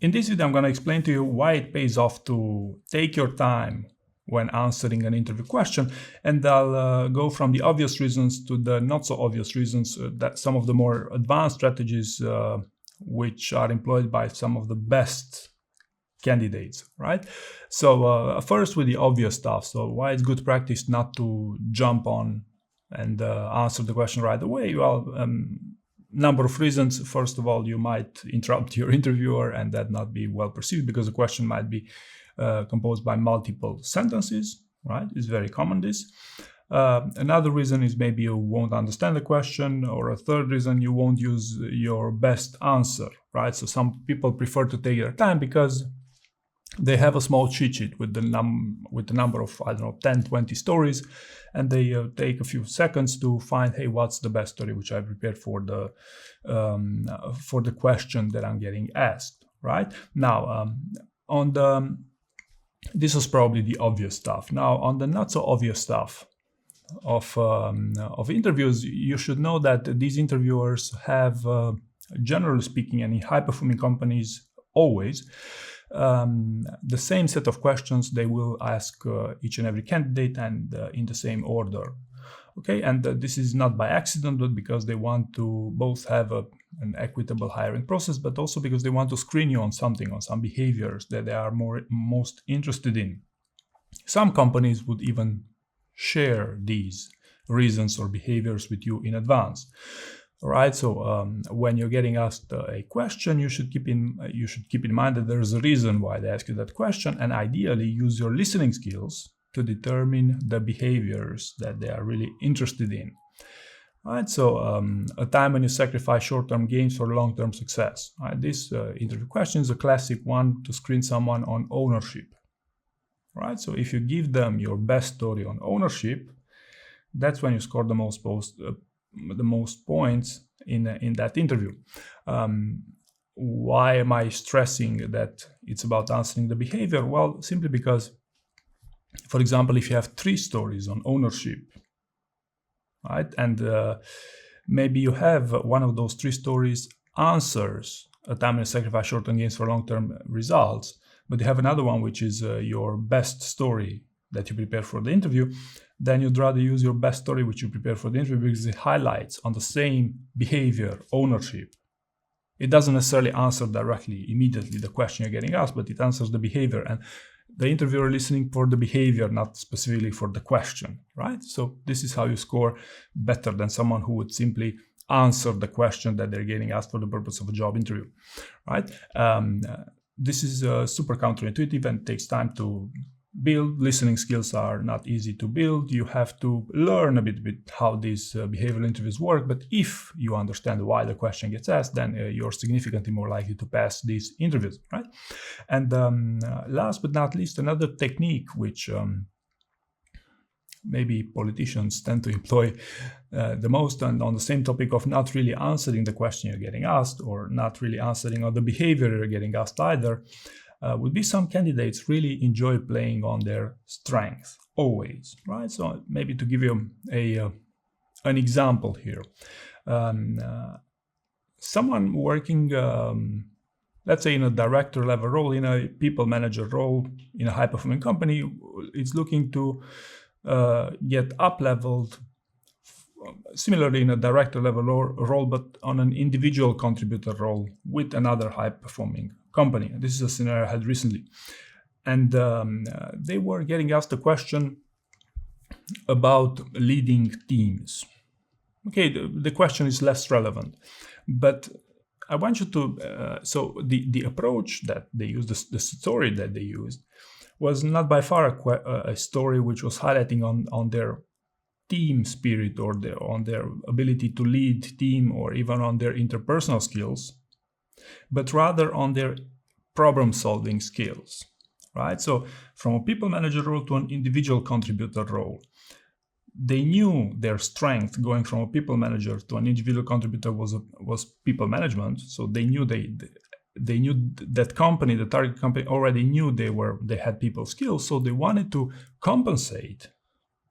In this video, I'm going to explain to you why it pays off to take your time when answering an interview question, and I'll go from the obvious reasons to the not so obvious reasons, that some of the more advanced strategies which are employed by some of the best candidates, right? So first with the obvious stuff. So why it's good practice not to jump on and answer the question right away? Well, number of reasons. First of all, you might interrupt your interviewer and that not be well perceived because the question might be composed by multiple sentences, right? It's very common, this. Another reason is maybe you won't understand the question, or a third reason, you won't use your best answer, right? So some people prefer to take their time because they have a small cheat sheet with the number of, I don't know, 10, 20 stories, and they take a few seconds to find, hey, what's the best story which I prepared for the question that I'm getting asked, right? Now, this is probably the obvious stuff. Now, on the not so obvious stuff of interviews, you should know that these interviewers have, generally speaking, in high-performing companies, always the same set of questions they will ask each and every candidate, and in the same order. Okay, and this is not by accident, but because they want to both have an equitable hiring process, but also because they want to screen you on something, on some behaviors that they are most interested in. Some companies would even share these reasons or behaviors with you in advance. All right, so when you're getting asked a question, you should keep in mind that there's a reason why they ask you that question, and ideally use your listening skills to determine the behaviors that they are really interested in. All right, so a time when you sacrifice short-term gains for long-term success. All right, this interview question is a classic one to screen someone on ownership. All right, so if you give them your best story on ownership, that's when you score the most points in that interview. Why am I stressing that it's about answering the behavior? Well, simply because, for example, if you have 3 stories on ownership, right, and maybe you have one of those 3 stories answers a time and sacrifice short-term gains for long-term results, but you have another one which is your best story that you prepare for the interview, then you'd rather use your best story which you prepare for the interview because it highlights on the same behavior, ownership. It doesn't necessarily answer directly, immediately the question you're getting asked, but it answers the behavior, and the interviewer listening for the behavior, not specifically for the question, right? So this is how you score better than someone who would simply answer the question that they're getting asked for the purpose of a job interview, right? This is super counterintuitive and takes time to build. Listening skills are not easy to build. You have to learn a bit how these behavioral interviews work, but if you understand why the question gets asked, then you're significantly more likely to pass these interviews, right? And last but not least, another technique which maybe politicians tend to employ the most, and on the same topic of not really answering the question you're getting asked, or not really answering on the behavior you're getting asked either, would be some candidates really enjoy playing on their strengths always, right? So maybe to give you an example here, someone working, let's say in a director level role, in a people manager role, in a high performing company, is looking to get up leveled, similarly in a director level role, but on an individual contributor role with another high performing company. This is a scenario I had recently, and they were getting asked a question about leading teams. Okay, the question is less relevant, but I want you to, so the approach that they used, the story that they used, was not by far a story which was highlighting on their team spirit, or on their ability to lead team, or even on their interpersonal skills, but rather on their problem-solving skills, right? So from a people manager role to an individual contributor role, they knew their strength going from a people manager to an individual contributor was people management. So they knew they knew that company, the target company, already knew they had people skills. So they wanted to compensate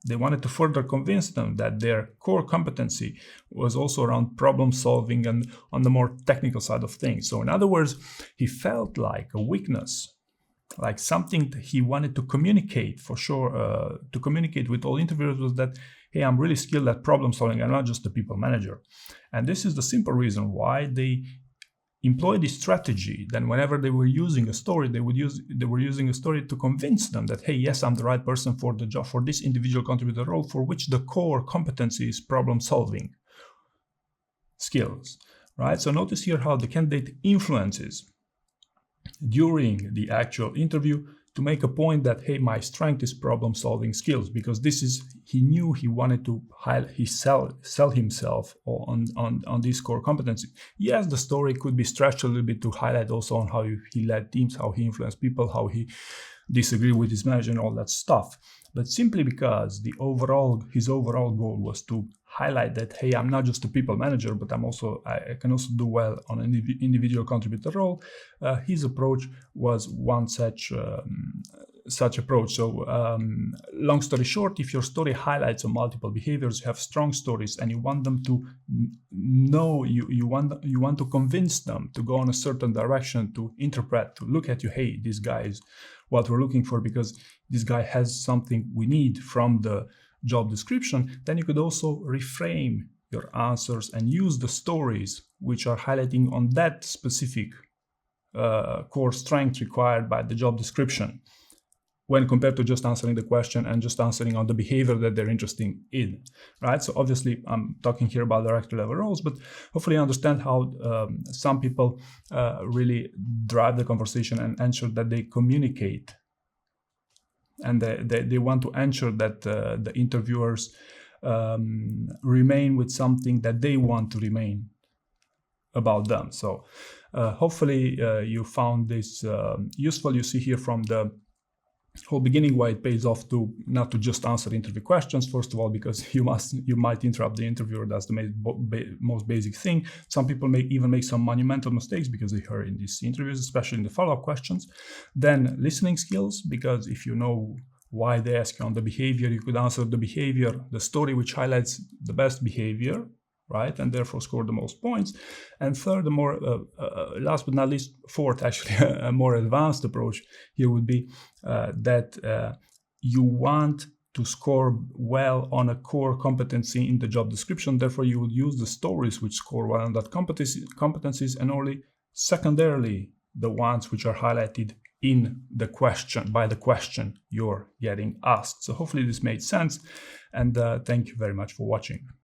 They wanted to further convince them that their core competency was also around problem solving and on the more technical side of things. So in other words, he felt like a weakness, like something that he wanted to communicate for sure, to communicate with all interviewers, was that, hey, I'm really skilled at problem solving. I'm not just a people manager. And this is the simple reason why they employ this strategy. Then whenever they were using a story, they were using a story to convince them that, hey, yes, I'm the right person for the job, for this individual contributor role, for which the core competency is problem solving skills, right? So notice here how the candidate influences during the actual interview to make a point that, hey, my strength is problem solving skills, because this is, he knew he wanted to sell himself on this core competency. Yes, the story could be stretched a little bit to highlight also on how he led teams, how he influenced people, how he disagreed with his manager and all that stuff. But simply because his overall goal was to highlight that, hey, I'm not just a people manager, but I can also do well on an individual contributor role. His approach was one such approach. So long story short, if your story highlights on multiple behaviors, you have strong stories, and you want them to know, you want to convince them to go in a certain direction, to interpret, to look at you, hey, this guy is what we're looking for because this guy has something we need from the job description, then you could also reframe your answers and use the stories which are highlighting on that specific core strength required by the job description, when compared to just answering the question and just answering on the behavior that they're interested in, right? So obviously I'm talking here about director level roles, but hopefully you understand how some people really drive the conversation and ensure that they communicate, and they want to ensure that the interviewers remain with something that they want to remain about them. So hopefully you found this useful. You see here from the whole beginning why it pays off to not to just answer interview questions, first of all, because you might interrupt the interviewer. That's the most basic thing. Some people may even make some monumental mistakes because they heard in these interviews, especially in the follow-up questions. Then listening skills, because if you know why they ask you on the behavior, you could answer the behavior, the story which highlights the best behavior, right, and therefore score the most points. And third, last but not least, fourth, actually, a more advanced approach here would be that you want to score well on a core competency in the job description. Therefore, you would use the stories which score well on that competencies, and only secondarily the ones which are highlighted in the question, by the question you're getting asked. So hopefully this made sense, and thank you very much for watching.